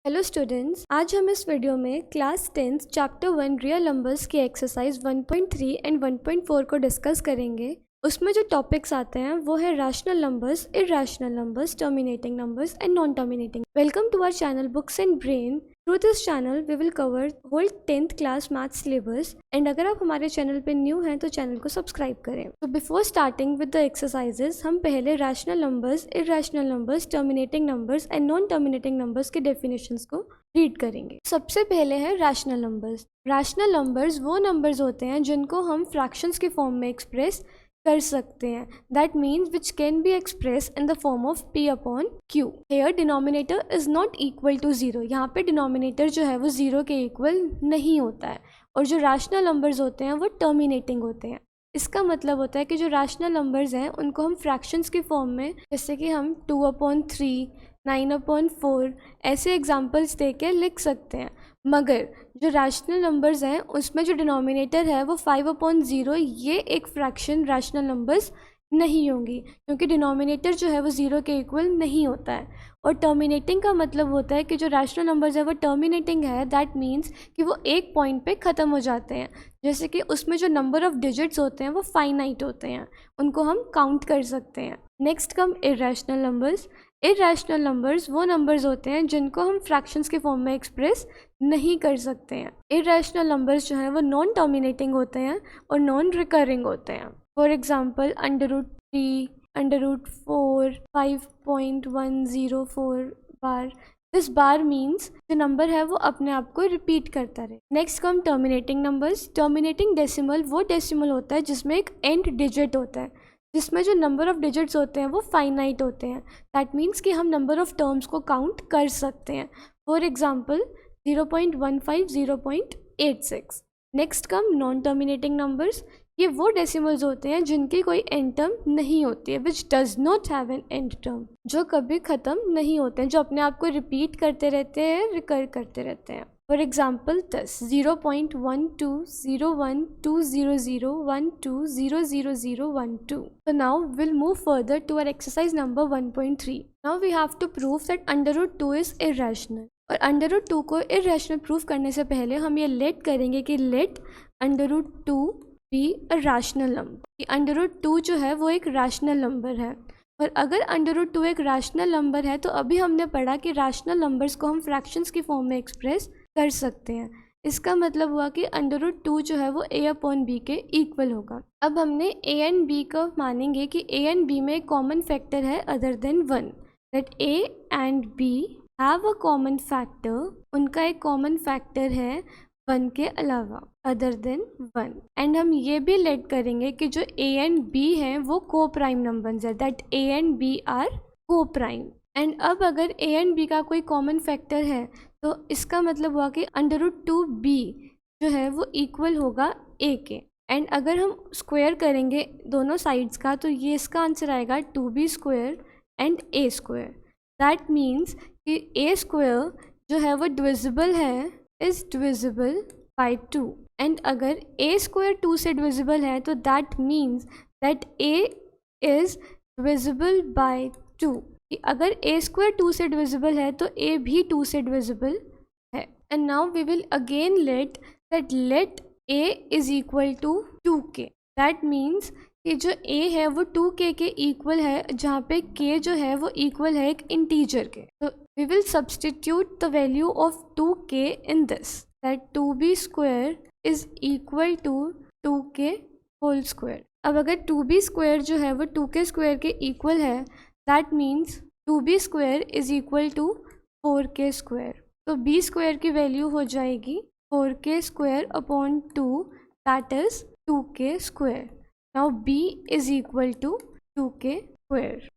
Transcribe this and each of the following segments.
Hello students, आज हम इस वीडियो में क्लास 10 चैप्टर 1 रियल नंबर्स की एक्सरसाइज 1.3 एंड 1.4 को डिस्कस करेंगे। उसमें जो टॉपिक्स आते हैं वो है rational numbers, irrational numbers, terminating numbers and non terminating. Welcome to our channel books and brain. Through this channel we will cover whole 10th class math syllabus and अगर आप हमारे चैनल पे न्यू हैं तो चैनल को subscribe करें। तो before starting with the exercises हम पहले rational numbers, irrational numbers, terminating numbers and non terminating numbers के डेफिनेशंस को रीड करेंगे। सबसे पहले है रैशनल नंबर्स। रैशनल नंबर्स वो नंबर्स होते हैं जिनको हम फ्रैक्शंस के फॉर्म में एक्सप्रेस कर सकते हैं। That means which can be express in the form of p upon q। Here denominator is not equal to zero. यहाँ पे डिनोमिनेटर जो है वो जीरो के इक्वल नहीं होता है और जो रैशनल नंबर्स होते हैं वो टर्मिनेटिंग होते हैं। इसका मतलब होता है कि जो रैशनल नंबर्स हैं उनको हम फ्रैक्शंस की फॉर्म में, जैसे कि हम 2/3, 9/4 ऐसे एग्जाम्पल्स दे के लिख सकते हैं। मगर जो रैशनल नंबर्स हैं उसमें जो डिनोमिनेटर है वो 5/0, ये एक फ्रैक्शन रैशनल नंबर्स नहीं होंगी क्योंकि डिनोमिनेटर जो है वो ज़ीरो के इक्वल नहीं होता है। और टर्मिनेटिंग का मतलब होता है कि जो रैशनल नंबर्स है वो टर्मिनेटिंग है। दैट मीन्स कि वो एक पॉइंट पे ख़त्म हो जाते हैं, जैसे कि उसमें जो नंबर ऑफ़ डिजिट्स होते हैं वो फाइनाइट होते हैं, उनको हम काउंट कर सकते हैं। Next come irrational numbers. Irrational numbers वो नंबर्स होते हैं जिनको हम फ्रैक्शंस के फॉर्म में एक्सप्रेस नहीं कर सकते हैं। इरैशनल नंबर्स जो हैं वो नॉन टर्मिनेटिंग होते हैं और नॉन रिकरिंग होते हैं। For example √3, √4, 5.104 bar. This bar means जो नंबर है वो अपने आप को रिपीट करता रहे। Next come terminating numbers. Terminating decimal वो डेसिमल होता है जिसमें एक एंड डिजिट होता है, जिसमें जो नंबर ऑफ़ डिजिट्स होते हैं वो फाइनाइट होते हैं। दैट मीन्स कि हम नंबर ऑफ़ टर्म्स को काउंट कर सकते हैं। For example 0.15, 0.86। Next come non terminating numbers. ये वो डेसिमल्स होते हैं जिनकी कोई एंड टर्म नहीं होती है, which does not have an and term, जो कभी ख़त्म नहीं होते हैं, जो अपने आप को रिपीट करते रहते हैं, रिकर करते रहते हैं। For example 10, 0.12, 0.20012000012। So now we'll move further to our exercise number 1.3. Now we have to prove that √2 is irrational. और √2 को इरैशनल प्रूफ करने से पहले हम ये लेट करेंगे कि let √2 be a rational number. √2 जो है वो एक रैशनल नंबर है। और अगर √2 एक रैशनल नंबर है तो अभी हमने पढ़ा कि रैशनल नंबर्स को हम फ्रैक्शंस की फॉर्म में एक्सप्रेस कर सकते हैं। इसका मतलब हुआ कि √2 जो है वो a/b के इक्वल होगा। अब हमने a एंड b को मानेंगे कि a एंड b में एक कॉमन फैक्टर है other than 1। That a and b have a common factor. उनका एक कॉमन फैक्टर है 1 के अलावा, अदर देन 1। एंड हम ये भी लेट करेंगे कि जो a एंड b हैं वो को प्राइम नंबर्स है। That a and b are coprime. And अब अगर a एंड b का कोई कॉमन फैक्टर है तो इसका मतलब हुआ कि √2b जो है वो इक्वल होगा a के। एंड अगर हम स्क्वायर करेंगे दोनों साइड्स का तो ये इसका आंसर आएगा 2b² and a²। That means कि a² जो है वो डिविजिबल है, इज डिविजिबल बाय 2। एंड अगर a² 2 से डिविजिबल है तो that means that a is divisible by 2। अगर a² 2 से डिविजिबल है तो a भी 2 से डिविजिबल है। And now we will again let that let a is equal to 2k। That means कि जो a है वो 2k के इक्वल है, जहाँ पे k जो है वो इक्वल है एक इंटीजर के। तो we will substitute the value of 2k in this. That 2b² is equal to 2k whole square. अब अगर 2b² जो है वो 2k² के इक्वल है, that means 2b² is equal to 4k²। तो b² की वैल्यू हो जाएगी 4k² upon 2, that is 2k²। Now b is equal to 2k²।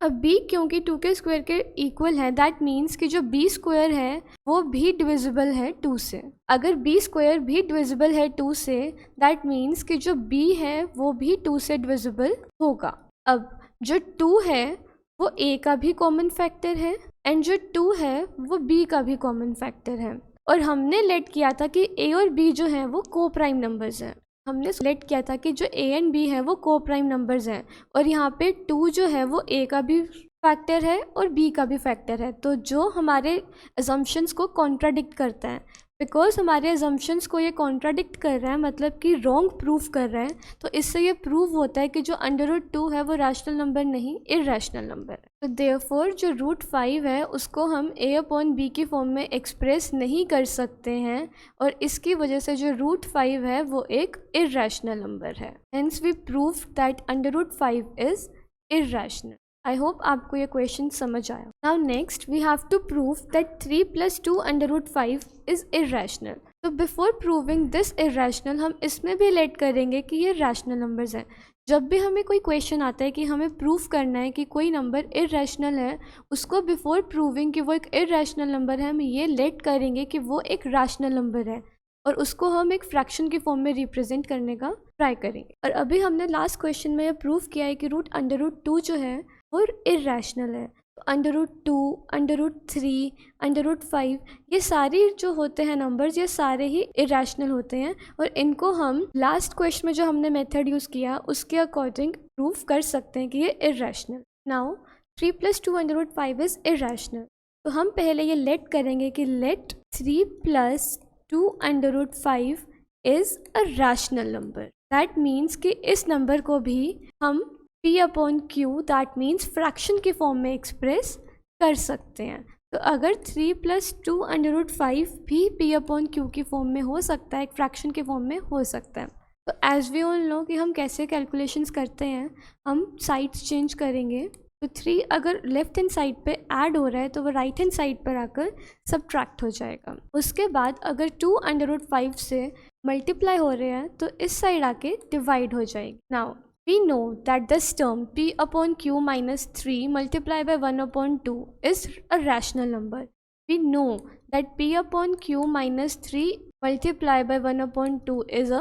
अब b क्योंकि 2k² के इक्वल है, दैट मीन्स कि जो b² है वो भी डिविजिबल है 2 से। अगर b² भी डिविजिबल है 2 से, दैट मीन्स कि जो b है वो भी 2 से डिविजिबल होगा। अब जो 2 है वो a का भी कॉमन फैक्टर है एंड जो 2 है वो b का भी कॉमन फैक्टर है। और हमने लेट किया था कि a और b जो हैं वो को प्राइम नंबर्स हैं। हमने सेलेक्ट किया था कि जो a एंड b है वो को प्राइम नंबर्स हैं और यहाँ पे 2 जो है वो a का भी फैक्टर है और b का भी फैक्टर है, तो जो हमारे अजम्पशंस को कॉन्ट्राडिक्ट करता है, बिकॉज हमारे अजम्पशंस को ये कॉन्ट्राडिक्ट कर रहा है, मतलब कि रॉन्ग प्रूफ कर रहा है, तो इससे ये प्रूव होता है कि जो √2 है वो रैशनल नंबर नहीं, इरैशनल नंबर है। तो देयरफॉर जो √5 है उसको हम a/b की फॉर्म में एक्सप्रेस नहीं कर सकते हैं, और इसकी वजह से जो √5 है वो एक इरैशनल नंबर है। Hence we prove that √5 is irrational. I hope आपको ये क्वेश्चन समझ आया। Now next we have to prove that 3 + 2 √5 is irrational. तो बिफोर प्रूविंग दिस इरैशनल हम इसमें भी लेट करेंगे कि ये रैशनल नंबर्स हैं। जब भी हमें कोई क्वेश्चन आता है कि हमें प्रूव करना है कि कोई नंबर इरैशनल है, उसको बिफोर प्रूविंग कि वो एक इरैशनल नंबर है, हम ये लेट करेंगे कि वो एक रैशनल नंबर है, और उसको हम एक फ्रैक्शन की फॉर्म में रिप्रेजेंट करने का ट्राई करेंगे। और अभी हमने लास्ट क्वेश्चन में ये प्रूव किया है कि √2 जो है वो इरैशनल है। तो √2, √3, √5 ये सारी जो होते हैं नंबर्स, ये सारे ही इरैशनल होते हैं, और इनको हम लास्ट क्वेश्चन में जो हमने मेथड यूज़ किया उसके अकॉर्डिंग प्रूव कर सकते हैं कि ये इरैशनल। Now 3 + 2 √5 is irrational. तो हम पहले ये लेट करेंगे कि let 3 + 2 √5 is a rational number. That means कि इस नंबर को भी हम p/q दैट मीन्स फ्रैक्शन की फॉर्म में एक्सप्रेस कर सकते हैं। तो अगर 3 + 2 √5 भी p/q की फॉर्म में हो सकता है, एक फ्रैक्शन की फॉर्म में हो सकता है। तो एज वी ऑल नो कि हम कैसे कैलकुलेशंस करते हैं, हम साइड्स चेंज करेंगे। तो 3 अगर लेफ्ट हैंड साइड पे ऐड हो रहा है तो वो राइट हैंड साइड पर आकर सब्ट्रैक्ट हो जाएगा। उसके बाद अगर 2 √5 से मल्टीप्लाई हो रहे हैं तो इस साइड आके डिवाइड हो जाएगी। Now we know that this term p/q - 3 multiplied by 1/2 is a rational number. We know that p/q - 3 multiplied by 1/2 is a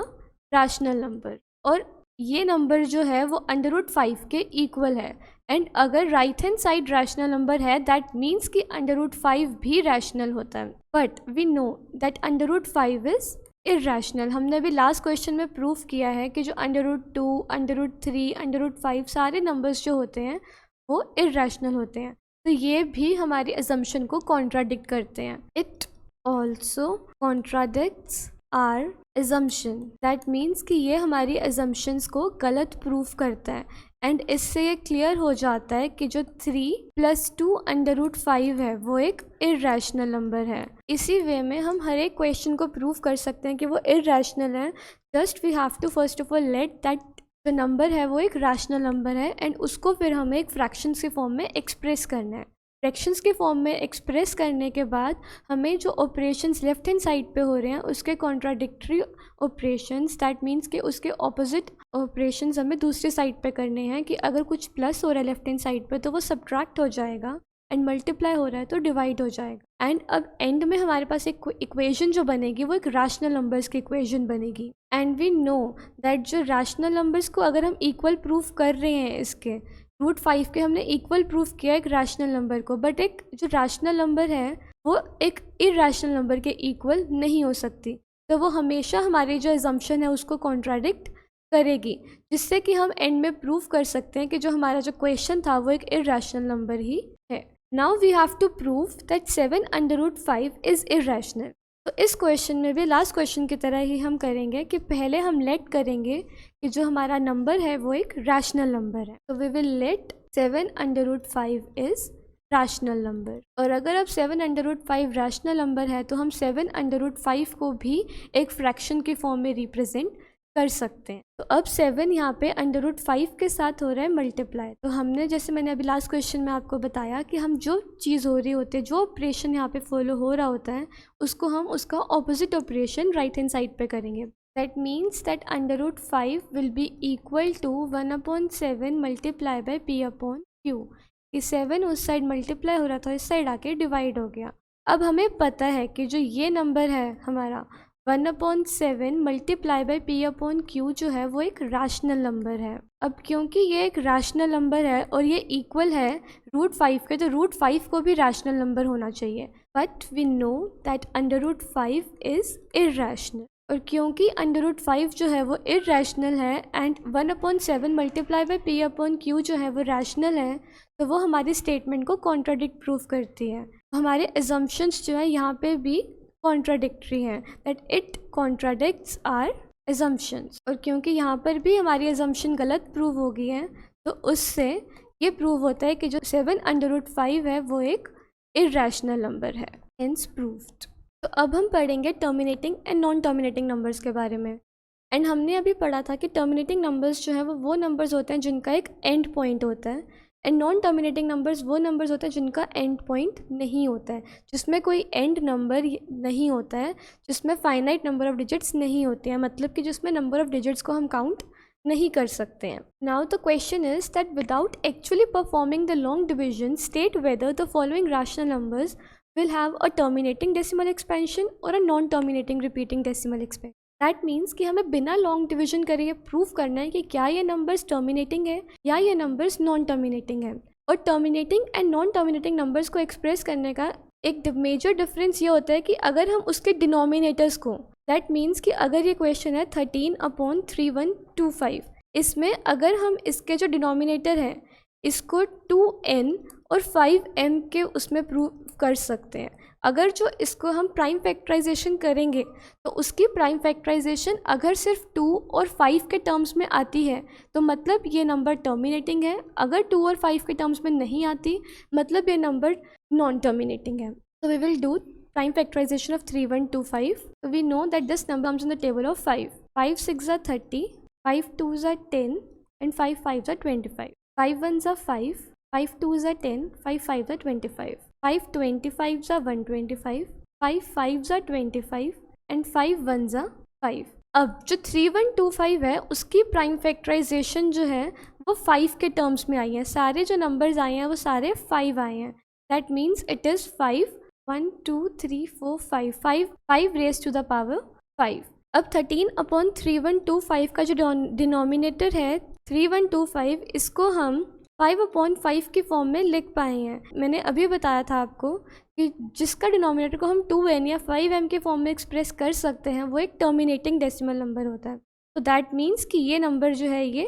rational number. और ये नंबर जो है वो √5 के इक्वल है, एंड अगर right hand side rational number है that means कि √5 भी रैशनल होता है। But we know that √5 is irrational. हमने अभी लास्ट क्वेश्चन में प्रूव किया है कि जो √2, √3, √5 सारे नंबर्स जो होते हैं वो इरैशनल होते हैं। तो ये भी हमारी अजम्पशन को कॉन्ट्राडिक्ट करते हैं। It also contradicts our assumption। That means कि ये हमारी assumptions को गलत प्रूफ करता है, एंड इससे ये क्लियर हो जाता है कि जो 3 + 2 √5 है वो एक इरैशनल नंबर है। इसी वे में हम हर एक क्वेश्चन को प्रूव कर सकते हैं कि वो इरैशनल है। Just we have to first of all let that जो नंबर है वो एक रैशनल नंबर है, एंड उसको फिर हमें एक फ्रैक्शंस के फॉर्म में एक्सप्रेस करना है। फ्रैक्शंस के फॉर्म में एक्सप्रेस करने के बाद हमें जो ऑपरेशंस लेफ्ट हैंड साइड पे हो रहे हैं उसके कॉन्ट्राडिक्टरी ऑपरेशंस, दैट मीन्स कि उसके ऑपोजिट ऑपरेशंस हमें दूसरी साइड पे करने हैं। कि अगर कुछ प्लस हो रहा है लेफ्ट हैंड साइड पे तो वो सब्ट्रैक्ट हो जाएगा, एंड मल्टीप्लाई हो रहा है तो डिवाइड हो जाएगा। एंड अब एंड में हमारे पास एक इक्वेशन जो बनेगी वो एक रैशनल नंबर्स की इक्वेशन बनेगी। एंड वी नो दैट जो रैशनल नंबर्स को अगर हम इक्वल प्रूफ कर रहे हैं, इसके √5 के हमने इक्वल प्रूफ किया एक रैशनल नंबर को, बट एक जो रैशनल नंबर है वो एक इरैशनल नंबर के इक्वल नहीं हो सकती। तो वो हमेशा हमारी जो अजम्पशन है उसको कॉन्ट्राडिक्ट करेगी, जिससे कि हम एंड में प्रूव कर सकते हैं कि जो हमारा जो क्वेश्चन था वो एक इरैशनल नंबर ही है। Now we have to prove that 7 √5 is irrational. तो इस क्वेश्चन में भी लास्ट क्वेश्चन की तरह ही हम करेंगे कि पहले हम लेट करेंगे कि जो हमारा नंबर है वो एक रैशनल नंबर है। तो we will let 7 √5 is rational number. और अगर अब 7 √5 रैशनल नंबर है तो हम 7 √5 को भी एक फ्रैक्शन की फॉर्म में रिप्रेजेंट कर सकते हैं। तो अब 7 यहाँ पे √5 के साथ हो रहा है मल्टीप्लाई। तो हमने जैसे मैंने अभी लास्ट क्वेश्चन में आपको बताया कि हम जो चीज़ हो रही होती है, जो ऑपरेशन यहाँ पे फॉलो हो रहा होता है, उसको हम उसका opposite operation right hand side पे करेंगे। That means that √5 will be equal to 1/7 multiply by p/q। कि 7 उस साइड मल्टीप्लाई हो रहा था, इस साइड आके डिवाइड हो गया। अब हमें पता है कि जो ये नंबर है हमारा 1/7 मल्टीप्लाई बाय p/q जो है वो एक रैशनल नंबर है। अब क्योंकि ये एक रैशनल नंबर है और ये इक्वल है √5 के, तो √5 को भी रैशनल नंबर होना चाहिए। But we know that √5 is irrational. और क्योंकि √5 जो है वो इरेशनल है एंड 1/7 मल्टीप्लाई बाई p/q जो है वो रैशनल है, तो वो हमारी स्टेटमेंट को कॉन्ट्राडिक्ट प्रूफ करती है। हमारे अजम्पशंस जो है यहाँ पे भी कॉन्ट्राडिक्टरी हैं, that it contradicts our assumptions. और क्योंकि यहाँ पर भी हमारी अजम्पशन गलत प्रूव हो गई है, तो उससे ये प्रूव होता है कि जो 7/5 है वो एक इरेशनल नंबर है, हेंस प्रूव्ड। तो अब हम पढ़ेंगे terminating and non terminating numbers के बारे में। एंड हमने अभी पढ़ा था कि टर्मिनेटिंग नंबर्स जो है वो नंबर्स होते हैं जिनका एक एंड पॉइंट होता है, एंड नॉन टर्मिनेटिंग नंबर्स वो नंबर्स होते हैं जिनका एंड पॉइंट नहीं होता है, जिसमें कोई एंड नंबर नहीं होता है, जिसमें फाइनाइट नंबर ऑफ डिजिट्स नहीं होते हैं, मतलब कि जिसमें नंबर ऑफ डिजिट्स को हम काउंट नहीं कर सकते हैं। Now the question is that without actually performing the long division state whether the following rational numbers will have a terminating decimal expansion or a non-terminating repeating decimal expansion. That means कि हमें बिना long division करे ये prove करना है कि क्या ये नंबर्स टर्मिनेटिंग है या ये नंबर्स नॉन टर्मिनेटिंग है। और terminating and non terminating numbers को एक्सप्रेस करने का एक मेजर डिफरेंस ये होता है कि अगर हम उसके डिनोमिनेटर्स को, दैट मीन्स कि अगर ये क्वेश्चन है 13/3125, इसमें अगर हम इसके जो डिनोमिनेटर है इसको 2n और 5m के उसमें प्रूव कर सकते हैं। अगर जो इसको हम प्राइम फैक्टराइजेशन करेंगे तो उसकी प्राइम फैक्टराइजेशन अगर सिर्फ 2 और 5 के टर्म्स में आती है तो मतलब ये नंबर टर्मिनेटिंग है, अगर 2 और 5 के टर्म्स में नहीं आती मतलब ये नंबर नॉन टर्मिनेटिंग है। तो we will do prime factorisation of 3125। We know that this number comes in the table of 5 6 are 30, 5 2s are 10 and 5 5s are 25, 5 1s are 5, 5 2s are 10, 5 5s are 25, 5 25s are 125, 5 5s are 25 and 5 1s are 5। अब जो 3125 है उसकी prime factorisation जो है वो 5 के terms में आई है, सारे जो नंबर्स आए हैं वो सारे 5 आए हैं, that means it is 5 1 2 3 4 5 5 raise to the power 5। अब 13/3125 का जो डिनोमिनेटर है 3125, इसको हम 5/5 की फॉर्म में लिख पाए हैं। मैंने अभी बताया था आपको कि जिसका डिनोमिनेटर को हम 2n या 5m के फॉर्म में एक्सप्रेस कर सकते हैं वो एक टर्मिनेटिंग डेसिमल नंबर होता है। तो दैट मीन्स कि ये नंबर जो है ये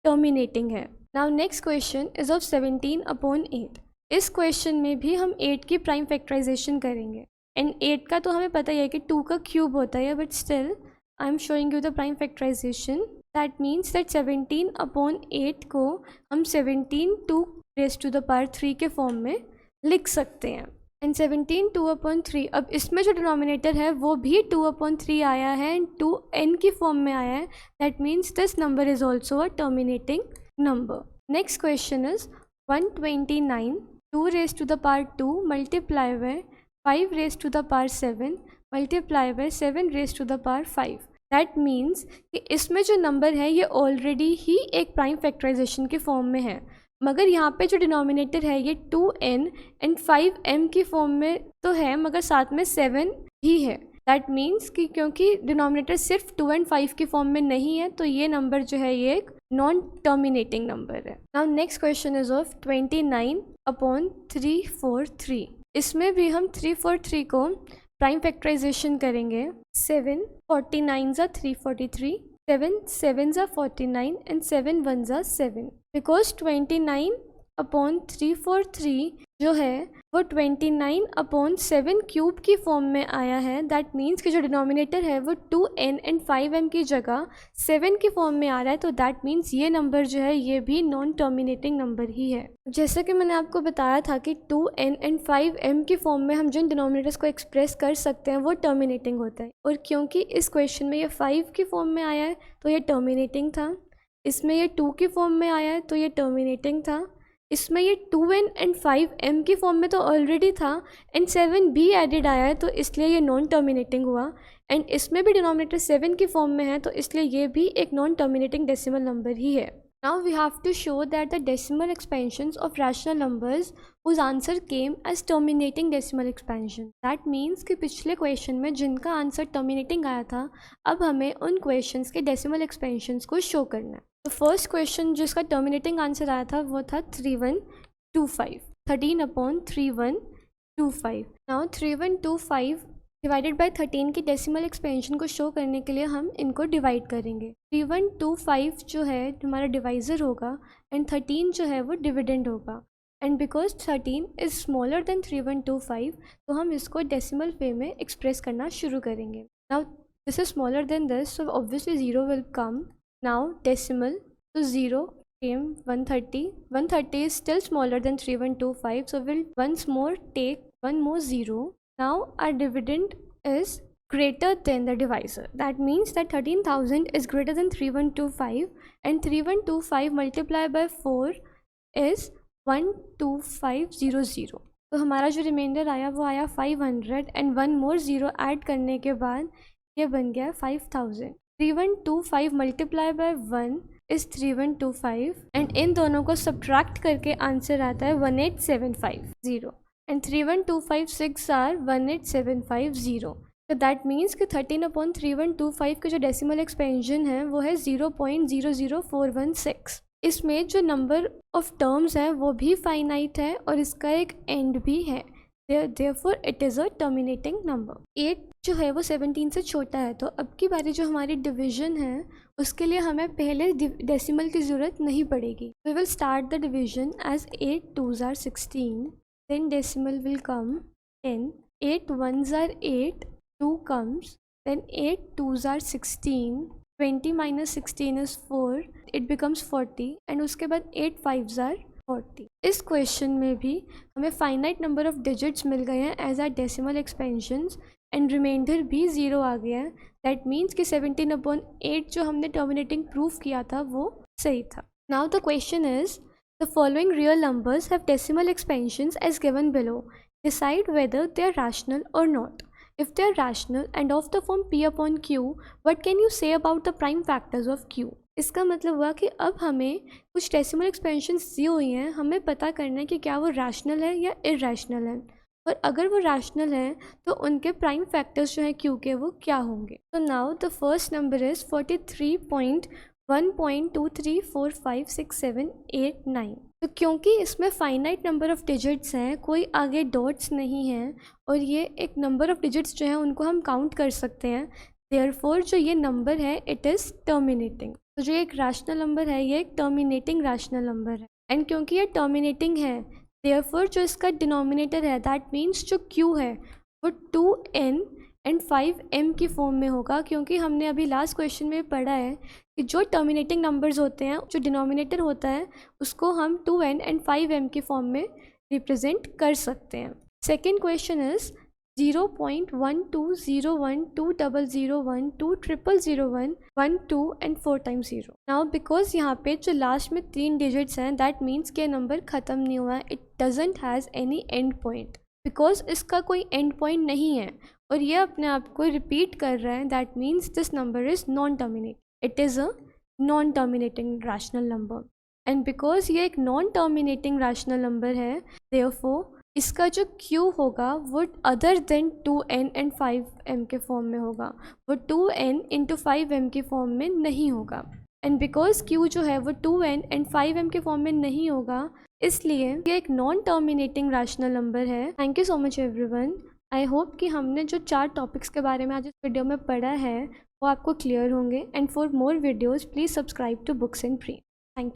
टर्मिनेटिंग है। Now next question is of 17/8। इस क्वेश्चन में भी हम 8 की प्राइम फैक्टराइजेशन करेंगे, एंड 8 का तो हमें पता ही है कि 2 का क्यूब होता है, but still I am showing you the prime factorisation. That means that 17/8 को हम 17 2⁻³ के फॉर्म में लिख सकते हैं, एंड 17 2/3। अब इसमें जो डिनोमिनेटर है वो भी 2/3 आया है एंड 2n की फॉर्म में आया है, that means this number is also a terminating number. Next question is 129 2⁻² multiply by 5⁻7 multiply by 7�5। That means कि इसमें जो नंबर है ये ऑलरेडी ही एक प्राइम फैक्टराइजेशन के फॉर्म में है, मगर यहाँ पे जो डिनोमिनेटर है ये 2n एंड 5m की फॉर्म में तो है, मगर साथ में 7 ही है। दैट मीन्स कि क्योंकि डिनोमिनेटर सिर्फ 2 एंड 5 की फॉर्म में नहीं है तो ये नंबर जो है ये एक नॉन टर्मिनेटिंग नंबर है। Now next question is of 29/343। इसमें भी हम 343 को प्राइम फैक्टराइजेशन करेंगे। 7 49s are 343, 7 7s are 49 and 7 1s are 7। Because 29/343 जो है वो 29/7 क्यूब की फॉर्म में आया है, दैट मीन्स कि जो डिनोमिनेटर है वो 2n एंड 5m की जगह 7 की फॉर्म में आ रहा है, तो दैट मीन्स ये नंबर जो है ये भी नॉन टर्मिनेटिंग नंबर ही है। जैसे कि मैंने आपको बताया था कि 2n एंड 5m की फॉर्म में हम जिन डिनोमिनेटर्स को एक्सप्रेस कर सकते हैं वो टर्मिनेटिंग होता है, और क्योंकि इस क्वेश्चन में ये 5 की फॉर्म में आया है तो ये टर्मिनेटिंग था, इसमें ये 2 की फॉर्म में आया है तो ये टर्मिनेटिंग था, इसमें ये 2n एंड 5m की फॉर्म में तो ऑलरेडी था एंड 7 भी एडेड आया है तो इसलिए ये नॉन टर्मिनेटिंग हुआ, एंड इसमें भी डिनोमिनेटर 7 की फॉर्म में है तो इसलिए ये भी एक नॉन टर्मिनेटिंग डेसिमल नंबर ही है। Now we have to show that the decimal expansions of rational numbers whose answer came as terminating decimal expansion. That means कि पिछले क्वेश्चन में जिनका आंसर टर्मिनेटिंग आया था अब हमें उन क्वेश्चंस के डेसिमल एक्सपेंशंस को शो करना है। तो फर्स्ट क्वेश्चन जिसका टर्मिनेटिंग आंसर आया था वो था 3125, 13/3125। नाउ 3125 डिवाइडेड बाय 13 की डेसिमल एक्सपेंशन को शो करने के लिए हम इनको डिवाइड करेंगे। 3125 जो है हमारा डिवाइज़र होगा एंड 13 जो है वो डिविडेंड होगा। And because 13 is smaller than 3125 तो हम इसको डेसिमल वे में एक्सप्रेस करना शुरू करेंगे। Now this is smaller than this, so obviously 0 will come. Now decimal, so 0 came 130. 130 is still smaller than 3125, so we'll once more take one more 0. Now our dividend is greater than the divisor. That means that 13,000 is greater than 3125 and 3125 multiplied by 4 is 12500. तो हमारा जो reminder आया वो आया 500 and one more 0 add करने के बाद ये बन गया 5000. 3125 multiply by 1 is 3125 and in दोनों को सब्ट्रैक्ट करके आंसर आता है 18750 एंड 31256 आर 18750. तो दैट मीन्स कि 13/3125 के जो डेसिमल एक्सपेंशन है वो है 0.00416. इसमें जो नंबर ऑफ टर्म्स है वो भी फाइनाइट है और इसका एक एंड भी है, therefore it is a terminating number. 8 जो है वो 17 से छोटा है, तो अब की बारी जो हमारी डिवीजन है उसके लिए हमें पहले डेसिमल की ज़रूरत नहीं पड़ेगी. We will start the division as 8 2s are 16, then decimal will come 10, 8 1s are 8, 2 comes, then 8 2s are 16, 20 minus 16 is 4, it becomes 40 and उसके बाद 8 5s are 40. इस क्वेश्चन में भी हमें फाइनाइट नंबर ऑफ डिजिट्स मिल गए हैं as are decimal expansions and remainder भी 0 आ गया है. दैट मीन्स कि 17/8 जो हमने टर्मिनेटिंग प्रूफ किया था वो सही था. Now the question is the following real numbers have decimal expansions as given below. Decide whether they are rational और not. If they are rational and of the form P upon Q, what can you say about the prime factors of Q? इसका मतलब हुआ कि अब हमें कुछ decimal expansions दी हुई हैं, हमें पता करना है कि क्या वो रैशनल है या इरैशनल है, और अगर वो रैशनल है तो उनके प्राइम फैक्टर्स जो हैं Q के वो क्या होंगे. तो now the first number is 43.1.23456789. तो क्योंकि इसमें फाइनाइट नंबर ऑफ डिजिट्स हैं, कोई आगे डॉट्स नहीं हैं और ये एक नंबर ऑफ डिजिट्स जो हैं उनको हम काउंट कर सकते हैं, देयरफॉर जो ये नंबर है इट इज़ टर्मिनेटिंग. तो जो एक रैशनल नंबर है ये एक टर्मिनेटिंग रैशनल नंबर है एंड क्योंकि ये टर्मिनेटिंग है देयरफॉर जो इसका डिनोमिनेटर है दैट मीन्स जो Q है वो 2n एंड 5m की फॉर्म में होगा, क्योंकि हमने अभी लास्ट क्वेश्चन में पढ़ा है कि जो टर्मिनेटिंग नंबर्स होते हैं जो डिनोमिनेटर होता है उसको हम 2n एंड 5m की फॉर्म में रिप्रेजेंट कर सकते हैं. Second question is 0.12012001230001 and 4 times 0. Now because यहाँ पे जो लास्ट में 3 डिजिट्स हैं दैट मीन्स कि नंबर ख़त्म नहीं हुआ है, it doesn't has any and point. Because इसका कोई एंड पॉइंट नहीं है और ये अपने आप को रिपीट कर रहा है, that means this number is non terminate. It is a non terminating rational number and because ये एक नॉन टर्मिनेटिंग रैशनल नंबर है देयरफॉर इसका जो Q होगा वो other than 2n and 5m के फॉर्म में होगा, वो 2n इंटू 5m की फॉर्म में नहीं होगा. एंड बिकॉज Q जो है वो 2n एंड 5m के फॉर्म में नहीं होगा इसलिए ये एक नॉन टर्मिनेटिंग रैशनल नंबर है. Thank you so much everyone. I hope कि हमने जो 4 टॉपिक्स के बारे में आज इस वीडियो में पढ़ा है वो आपको क्लियर होंगे. And for more videos please subscribe to books and free. Thank you.